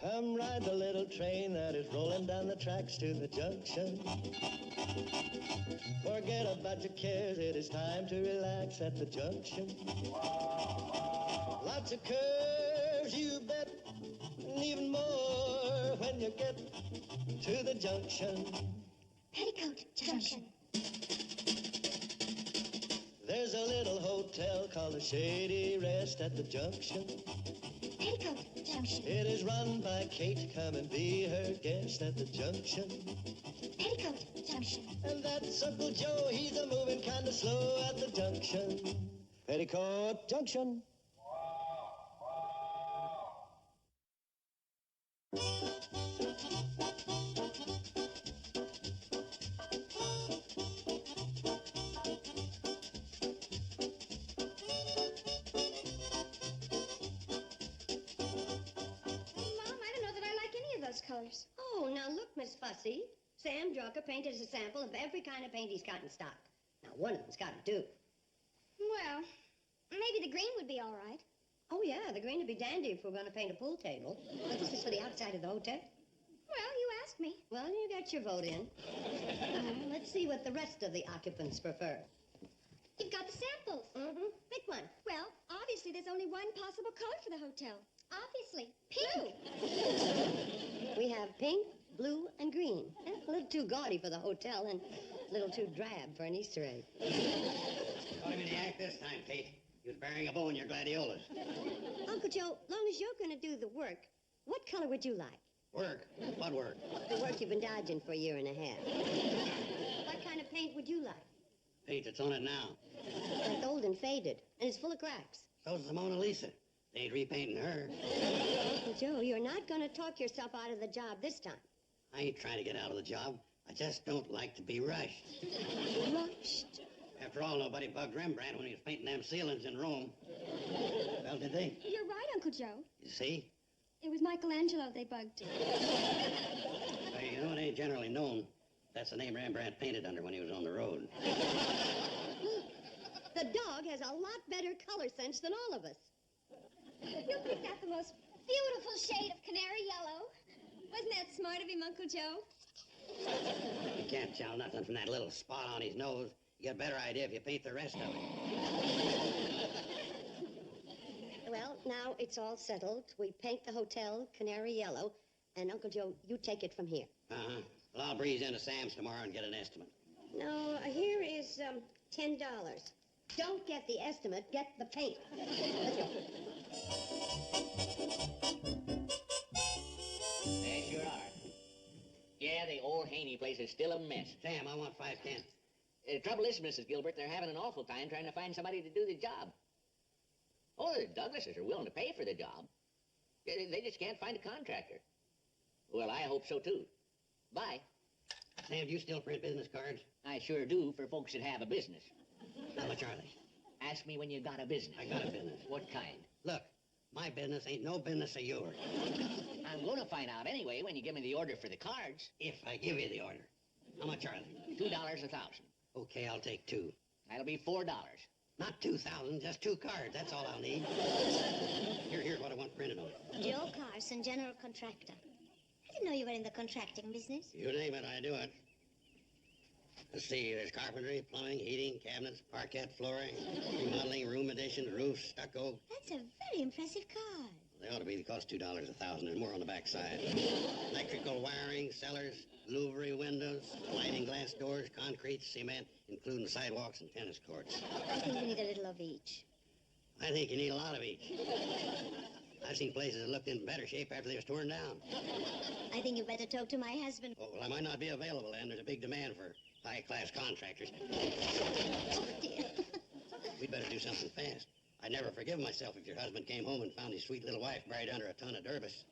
Come ride the little train that is rolling down the tracks to the junction. Forget about your cares, it is time to relax at the junction. Lots of curves, you bet, and even more when you get to the junction. Petticoat Junction. There's a little hotel called the Shady Rest at the junction. Petticoat Junction. It is run by Kate. Come and be her guest at the junction. Petticoat Junction. And that's Uncle Joe. He's a moving kind of slow at the junction. Petticoat Junction. Colors. Oh, now look, Miss Fussy. Sam Drucker painted us a sample of every kind of paint he's got in stock. Now, one of them's got to do. Well, maybe the green would be all right. Oh, yeah, the green would be dandy if we're going to paint a pool table. But this is for the outside of the hotel. Well, you asked me. Well, you got your vote in. Let's see what the rest of the occupants prefer. You've got the samples. Mm-hmm. Pick one. Well, obviously there's only one possible color for the hotel. Obviously. Pink. We have pink, blue, and green. A little too gaudy for the hotel and a little too drab for an Easter egg. Caught him in the act this time, Kate. He was burying a bow in your gladiolas. Uncle Joe, long as you're going to do the work, what color would you like? Work? What work? The work you've been dodging for a year and a half. What kind of paint would you like? Paint that's on it now. That's old and faded, and it's full of cracks. So's the Mona Lisa. They ain't repainting her. Uncle Joe, you're not going to talk yourself out of the job this time. I ain't trying to get out of the job. I just don't like to be rushed. Rushed? After all, nobody bugged Rembrandt when he was painting them ceilings in Rome. Well, did they? You're right, Uncle Joe. You see? It was Michelangelo they bugged. Well, you know, it ain't generally known. That's the name Rembrandt painted under when he was on the road. The dog has a lot better color sense than all of us. You picked out the most beautiful shade of canary yellow. Wasn't that smart of him, Uncle Joe? You can't tell nothing from that little spot on his nose. You get a better idea if you paint the rest of it. Well, now it's all settled. We paint the hotel canary yellow, and Uncle Joe, you take it from here. Uh-huh. Well, I'll breeze into Sam's tomorrow and get an estimate. No, here is $10. Don't get the estimate, get the paint. Let's go. They sure are. Yeah, the old Haney place is still a mess. Sam, I want 510. Trouble is, Mrs. Gilbert, they're having an awful time trying to find somebody to do the job. Oh, the Douglases are willing to pay for the job. They just can't find a contractor. Well, I hope so, too. Bye. Sam, do you still print business cards? I sure do for folks that have a business. How much are they? Ask me when you got a business. I got a business. What kind? Look, my business ain't no business of yours. I'm going to find out anyway when you give me the order for the cards. If I give you the order. How much are they? $2 a thousand. Okay, I'll take 2. That'll be $4. Not 2,000, just 2 cards. That's all I'll need. Here's what I want printed on it. Joe Carson, general contractor. I didn't know you were in the contracting business. You name it, I do it. Let's see, there's carpentry, plumbing, heating, cabinets, parquet, flooring, remodeling, room additions, roofs, stucco. That's a very impressive card. They ought to be. They cost $2 a thousand. There's more on the back side. Electrical wiring, cellars, louvery windows, lighting glass doors, concrete, cement, including sidewalks and tennis courts. I think you need a little of each. I think you need a lot of each. I've seen places that looked in better shape after they was torn down. I think you better talk to my husband. Oh, well, I might not be available, and there's a big demand for high-class contractors. Oh, dear. We'd better do something fast. I'd never forgive myself if your husband came home and found his sweet little wife buried under a ton of derbis.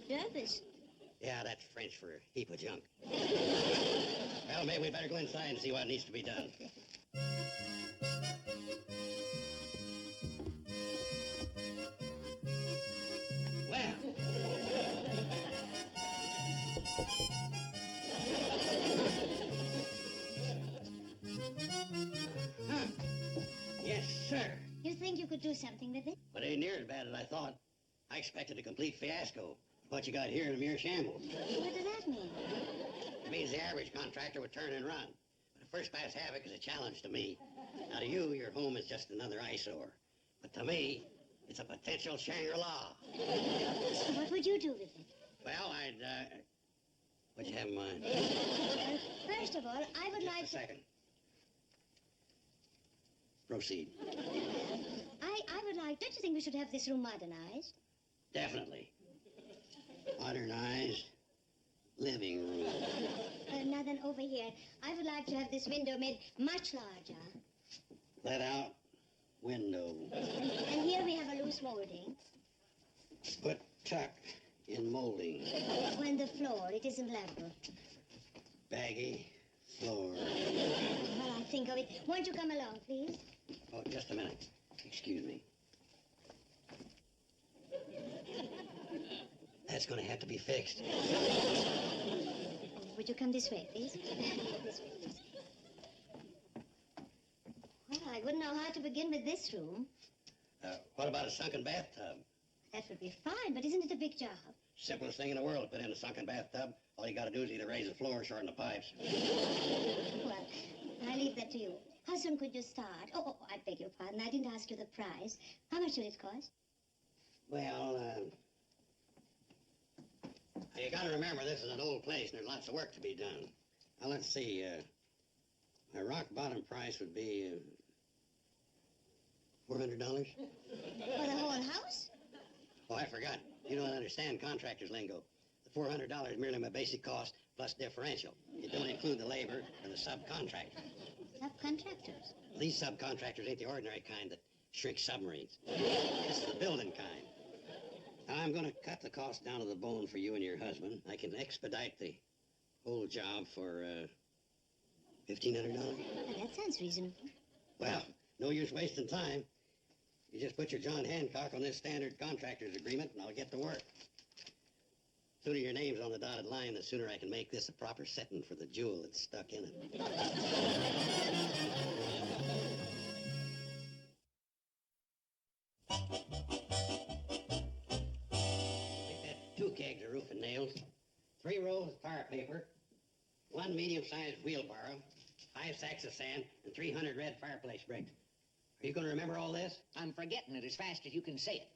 Nervous? Yeah, that's French for a heap of junk. Well, maybe we better go inside and see what needs to be done. Well. Huh. Yes, sir. You think you could do something with it? But it ain't near as bad as I thought. I expected a complete fiasco. What you got here is a mere shambles. What does that mean? It means the average contractor would turn and run. But a first-class havoc is a challenge to me. Now, to you, your home is just another eyesore. But to me, it's a potential Shangri-La. So what would you do with it? Well, what'd you have in mind? First of all, I would Just like a second. Proceed. I would like... Don't you think we should have this room modernized? Definitely. Modernized living room. Now then, over here, I would like to have this window made much larger. Let out window. And here we have a loose molding. Put tuck in molding. When the floor, it isn't level. Baggy floor. Well, I think of it. Won't you come along, please? Oh, just a minute. Excuse me. That's going to have to be fixed. Would you come this way, please? This way, please. Well, I wouldn't know how to begin with this room. What about a sunken bathtub? That would be fine, but isn't it a big job? Simplest thing in the world to put in a sunken bathtub. All you got to do is either raise the floor or shorten the pipes. Well, I leave that to you. How soon could you start? Oh, I beg your pardon. I didn't ask you the price. How much will it cost? Well, you got to remember this is an old place and there's lots of work to be done. Now, let's see. My rock bottom price would be $400. For the whole house? Oh, I forgot. You don't understand contractor's lingo. The $400 is merely my basic cost plus differential. It don't include the labor or the subcontractor. Subcontractors? These subcontractors ain't the ordinary kind that shrink submarines. This is the building kind. Now, I'm going to cut the cost down to the bone for you and your husband. I can expedite the whole job for $1,500. Well, that sounds reasonable. Well, no use wasting time. You just put your John Hancock on this standard contractor's agreement, and I'll get to work. The sooner your name's on the dotted line, the sooner I can make this a proper setting for the jewel that's stuck in it. Make that 2 kegs of roofing nails, 3 rolls of tar paper, 1 medium-sized wheelbarrow, 5 sacks of sand, and 300 red fireplace bricks. Are you going to remember all this? I'm forgetting it as fast as you can say it.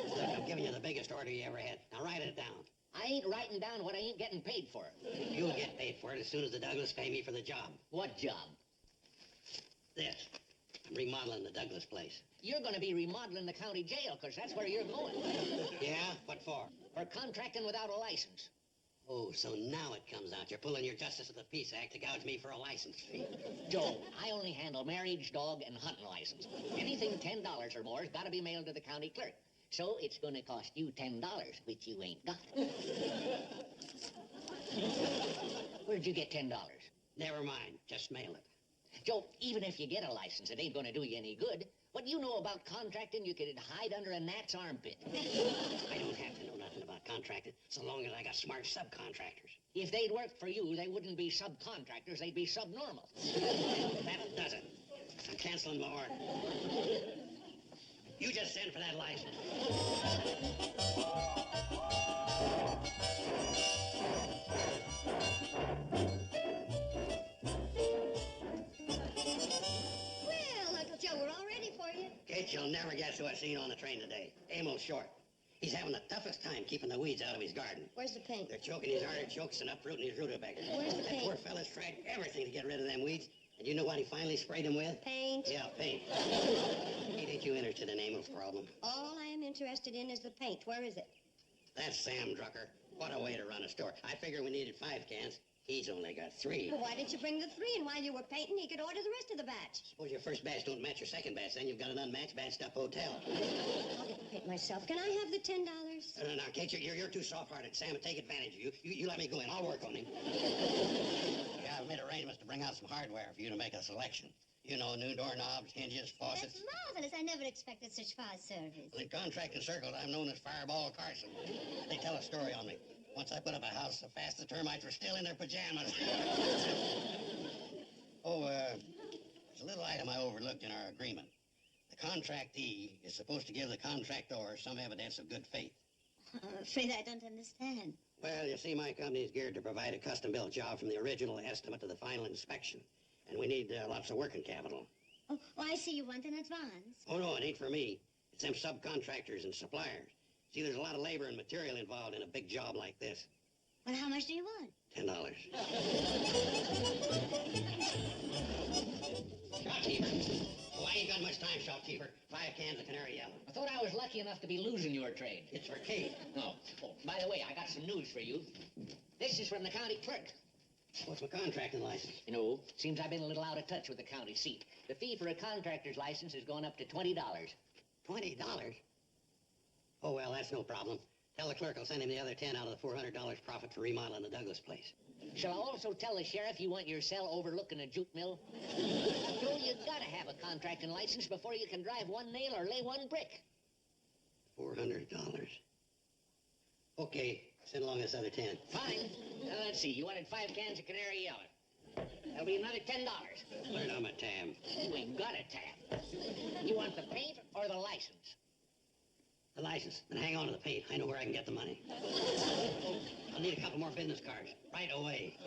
Look, I'm giving you the biggest order you ever had. Now write it down. I ain't writing down what I ain't getting paid for. You'll get paid for it as soon as the Douglas pay me for the job. What job? This. I'm remodeling the Douglas place. You're going to be remodeling the county jail, because that's where you're going. Yeah? What for? For contracting without a license. Oh, so now it comes out. You're pulling your Justice of the Peace Act to gouge me for a license fee. Joe, I only handle marriage, dog, and hunting license. Anything $10 or more has got to be mailed to the county clerk. So it's going to cost you $10, which you ain't got. Where'd you get $10? Never mind. Just mail it. Joe, even if you get a license, it ain't going to do you any good. What you know about contracting, you could hide under a gnat's armpit. I don't have to know nothing about contracting so long as I got smart subcontractors. If they'd worked for you, they wouldn't be subcontractors, they'd be subnormal. That does it. I'm canceling my order. You just send for that license. Well, Uncle Joe, we're all ready for you. Kate, you'll never guess who I seen on the train today. Emil Short. He's having the toughest time keeping the weeds out of his garden. Where's the paint? They're choking his artichokes and uprooting his rutabagas. Where's the That paint? poor fella's tried everything to get rid of them weeds. And you know what he finally sprayed them with? Paint. Yeah, paint. Kate, ain't you interested in Emil's problem? All I am interested in is the paint. Where is it? That's Sam Drucker. What a way to run a store. I figure we needed 5 cans. He's only got 3. Well, why didn't you bring the 3? And while you were painting, he could order the rest of the batch. Suppose your first batch don't match your second batch, then you've got an unmatched batched-up hotel. I'll get the paint myself. Can I have the $10? Now, Kate, you're too soft-hearted. Sam will take advantage of you. You let me go in. I'll work on him. Yeah, I've made arrangements to bring out some hardware for you to make a selection. You know, new doorknobs, hinges, faucets. That's marvelous. I never expected such fast service. In contracting circles, I'm known as Fireball Carson. They tell a story on me. Once I put up a house so fast the termites were still in their pajamas. There's a little item I overlooked in our agreement. The contractee is supposed to give the contractor some evidence of good faith. I'm afraid I don't understand. Well, you see, my company is geared to provide a custom-built job from the original estimate to the final inspection. And we need lots of working capital. Oh, I see you want an advance. Oh, no, it ain't for me. It's them subcontractors and suppliers. See, there's a lot of labor and material involved in a big job like this. Well, how much do you want? $10. Shopkeeper. Oh, I ain't got much time, shopkeeper. 5 cans of Canary Yellow. I thought I was lucky enough to be losing your trade. It's for Kate. No. Oh, by the way, I got some news for you. This is from the county clerk. What's my contracting license? You know, seems I've been a little out of touch with the county seat. The fee for a contractor's license has gone up to $20. $20? Oh, well, that's no problem. Tell the clerk I'll send him the other 10 out of the $400 profit for remodeling the Douglas place. Shall I also tell the sheriff you want your cell overlooking a jute mill? You know, you gotta have a contracting license before you can drive one nail or lay one brick. $400. Okay, send along this other 10. Fine. Now, let's see. You wanted 5 cans of Canary Yellow. That'll be another $10. Put it on my tab. You ain't got a tab. You want the paint or the license? The license. Then hang on to the paint. I know where I can get the money. I'll need a couple more business cards. Right away.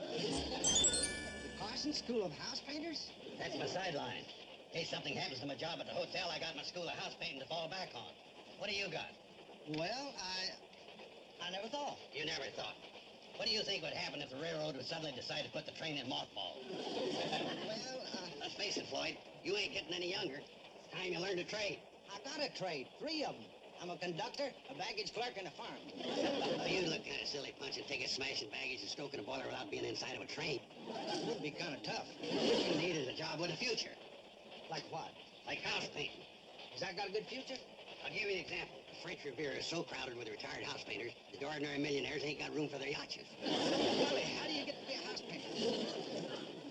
The Carson School of House Painters? That's my sideline. In case something happens to my job at the hotel, I got my school of house painting to fall back on. What do you got? Well, I never thought. You never thought. What do you think would happen if the railroad would suddenly decide to put the train in mothballs? Well, Let's face it, Floyd. You ain't getting any younger. It's time you learned a trade. I got a trade, 3 of them. I'm a conductor, a baggage clerk, and a farm. Well, you look kind of silly punching tickets, smashing baggage, and stoking a boiler without being inside of a train. It would be kind of tough. What you need is a job with a future. Like what? Like house painting. Has that got a good future? I'll give you an example. The French Riviera is so crowded with retired house painters that the ordinary millionaires ain't got room for their yachts. Really, how do you get to be a house painter?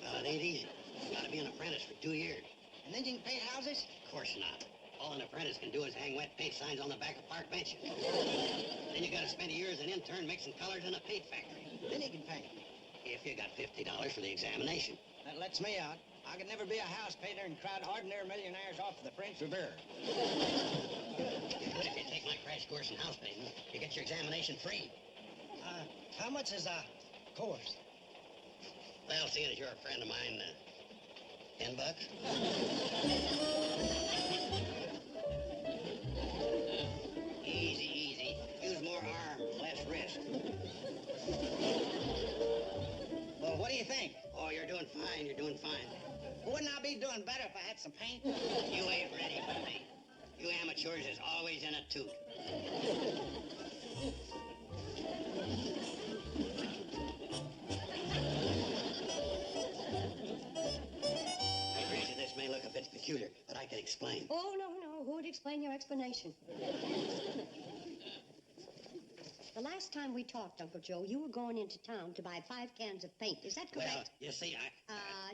Well, it ain't easy. You gotta be an apprentice for 2 years. And then you can paint houses? Of course not. All an apprentice can do is hang wet paint signs on the back of park benches. Then you gotta spend a year as an intern mixing colors in a paint factory. Then you can paint. If you got $50 for the examination. That lets me out. I could never be a house painter and crowd ordinary millionaires off the French Riviera. But if you take my crash course in house painting, you get your examination free. How much is a course? Well, seeing as you're a friend of mine, $10? Easy, easy. Use more arm, less wrist. Well, what do you think? Oh, you're doing fine, you're doing fine. Wouldn't I be doing better if I had some paint? You ain't ready for me. You amateurs is always in a toot. I grant you this may look a bit peculiar, but I can explain. Oh, no. Who would explain your explanation? The last time we talked, Uncle Joe, you were going into town to buy 5 cans of paint. Is that correct? Well, you see,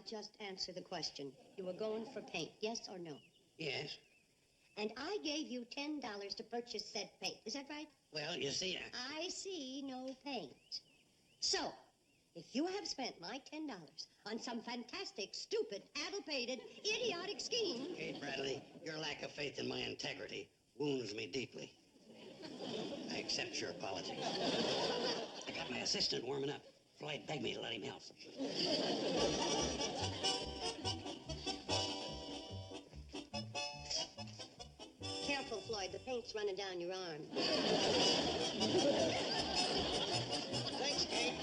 Just answer the question. You were going for paint, yes or no? Yes. And I gave you $10 to purchase said paint. Is that right? Well, you see, I see no paint. So, if you have spent my $10 on some fantastic, stupid, addle-pated, idiotic scheme... Kate Bradley, your lack of faith in my integrity wounds me deeply. I accept your apology. I got my assistant warming up. Floyd begged me to let him help. Careful, Floyd. The paint's running down your arm. Thanks, Kate.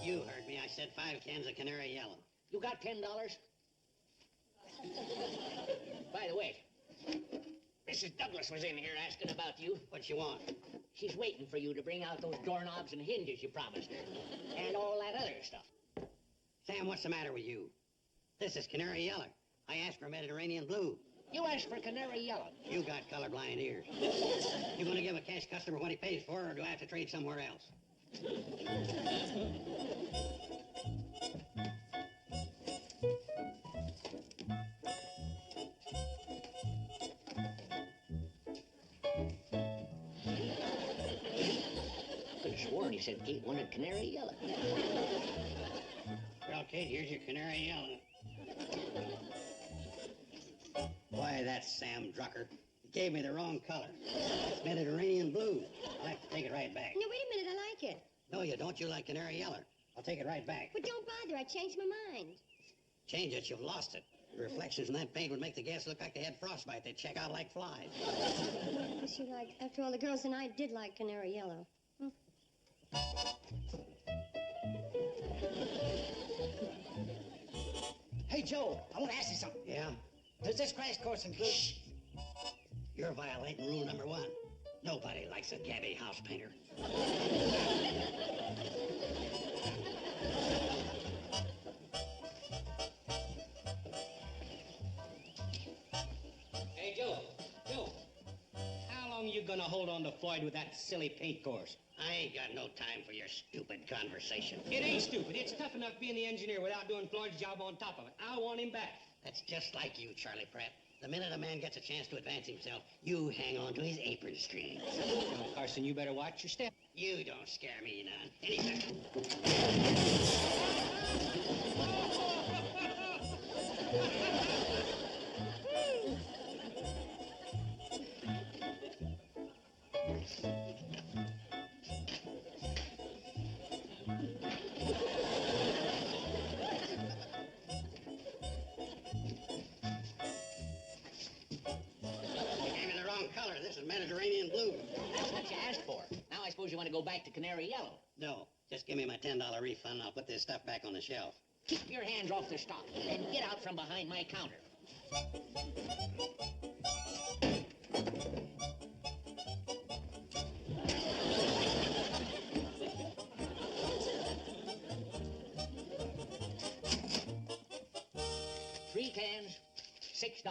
You heard me. I said 5 cans of Canary Yellow. You got $10? By the way, Mrs. Douglas was in here asking about you. What you want? She's waiting for you to bring out those doorknobs and hinges you promised her. And all that other stuff. Sam, what's the matter with you? This is Canary Yellow. I asked for Mediterranean blue. You asked for Canary Yellow. You got colorblind ears. You gonna give a cash customer what he pays for, or do I have to trade somewhere else? Could have sworn he said Kate wanted Canary Yellow. Well, Kate, here's your Canary Yellow. Why, that's Sam Drucker. He gave me the wrong color. It's Mediterranean blue. I'll have to take it right back. No, wait a minute, I like it. No, you don't. You like canary yellow. I'll take it right back. But don't bother, I changed my mind. Change it, you've lost it. The reflections in that paint would make the guests look like they had frostbite. They'd check out like flies. Yes, you're right. After all, the girls and I did like canary yellow. Hey, Joe, I want to ask you something. Yeah? Does this crash course include... Shh. You're violating rule number 1. Nobody likes a gabby house painter. Hey, Joe. How long you gonna hold on to Floyd with that silly paint course? I ain't got no time for your stupid conversation. It ain't stupid. It's tough enough being the engineer without doing Floyd's job on top of it. I want him back. That's just like you, Charlie Pratt. The minute a man gets a chance to advance himself, you hang on to his apron strings. Now, Carson, you better watch your step. You don't scare me none. Anything. Color. This is Mediterranean blue. That's what you asked for. Now I suppose you want to go back to canary yellow. No, just give me my $10 refund and I'll put this stuff back on the shelf. Keep your hands off the stock and get out from behind my counter. 3 cans, $6.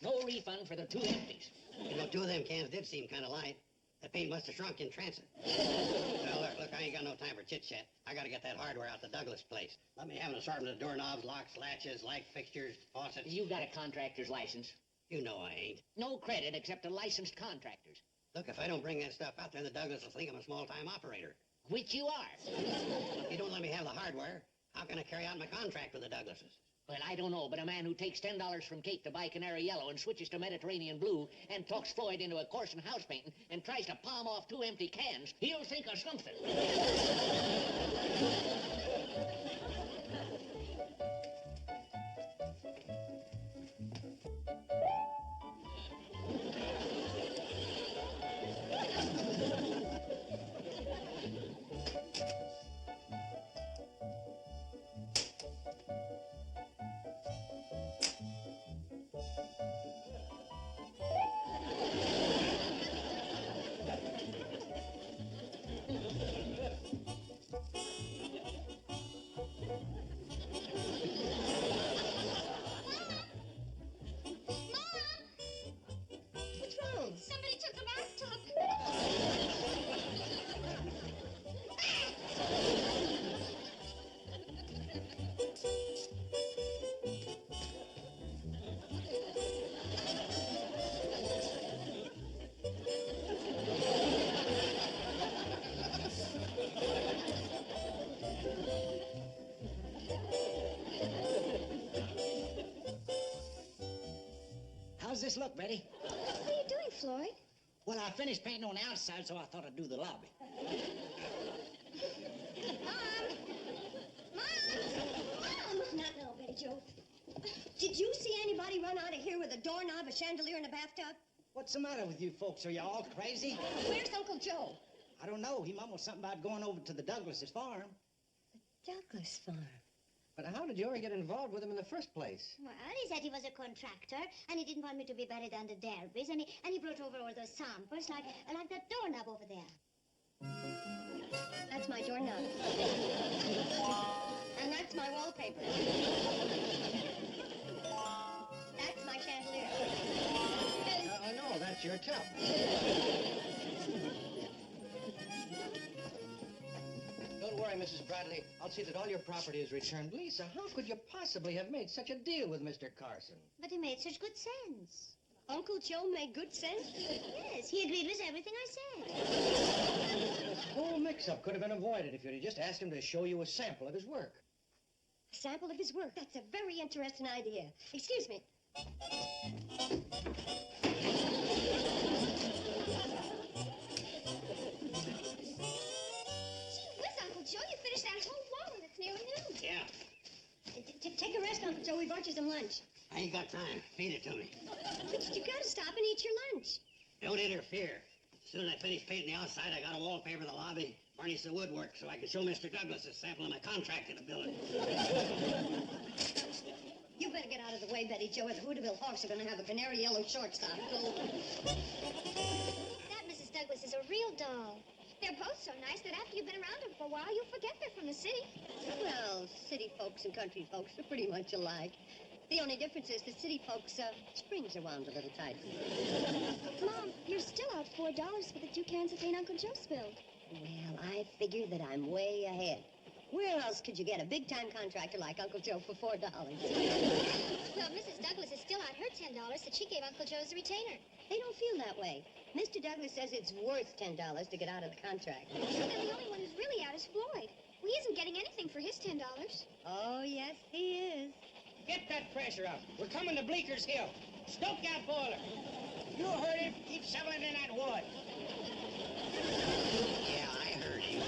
No refund for the 2 empties. You know, 2 of them cans did seem kind of light. That paint must have shrunk in transit. Well, look, I ain't got no time for chit-chat. I gotta get that hardware out the Douglas place. Let me have an assortment of doorknobs, locks, latches, light fixtures, faucets. You got a contractor's license. You know I ain't. No credit except to licensed contractors. Look, if I don't bring that stuff out there, the Douglas will think I'm a small-time operator. Which you are. If you don't let me have the hardware, how can I carry out my contract with the Douglases? Well, I don't know, but a man who takes $10 from Kate to buy canary yellow and switches to Mediterranean blue and talks Floyd into a course in house painting and tries to palm off 2 empty cans, he'll think of something. Somebody took the bathtub. How's this look, Betty? What are you doing, Floyd? Well, I finished painting on the outside, so I thought I'd do the lobby. Mom! Not now, Betty Jo. Did you see anybody run out of here with a doorknob, a chandelier, and a bathtub? What's the matter with you folks? Are you all crazy? Where's Uncle Joe? I don't know. He mumbled something about going over to the Douglas's farm. Douglas farm. But how did you ever get involved with him in the first place? Well, he said he was a contractor, and he didn't want me to be buried under derbies, and he brought over all those samples, like that doorknob over there. That's my doorknob. And that's my wallpaper. That's my chandelier. No, that's your tub. Don't worry, Mrs. Bradley. I'll see that all your property is returned. Lisa, how could you possibly have made such a deal with Mr. Carson? But he made such good sense. Uncle Joe made good sense? Yes, he agreed with everything I said. This whole mix-up could have been avoided if you'd just asked him to show you a sample of his work. A sample of his work. That's a very interesting idea. Excuse me. Uncle Joe, you finished that whole wall and it's nearly noon. Yeah, Take a rest, Uncle Joe. We brought you some lunch. I ain't got time. Feed it to me. But you gotta stop and eat your lunch. Don't interfere. As soon as I finish painting the outside, I gotta wallpaper the lobby, varnish the woodwork so I can show Mr. Douglas a sample of my contractor to build it. You better get out of the way, Betty Joe, or the Hooterville Hawks are gonna have a canary yellow shortstop. That Mrs. Douglas is a real doll. They're both so nice that after you've been around them for a while, you'll forget they're from the city. Well, city folks and country folks are pretty much alike. The only difference is that city folks' springs are wound a little tighter. Mom, you're still out $4 for the 2 cans of paint Uncle Joe spilled. Well, I figure that I'm way ahead. Where else could you get a big-time contractor like Uncle Joe for $4? Well, Mrs. Douglas is still out her $10 that she gave Uncle Joe as a retainer. They don't feel that way. Mr. Douglas says it's worth $10 to get out of the contract. Then the only one who's really out is Floyd. Well, he isn't getting anything for his $10. Oh, yes, he is. Get that pressure up. We're coming to Bleeker's Hill. Stoke that boiler. You heard him. Keep shoveling in that wood. Yeah, I heard him.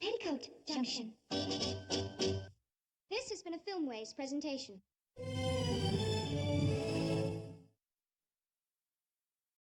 Petticoat Junction. This has been a Filmways presentation.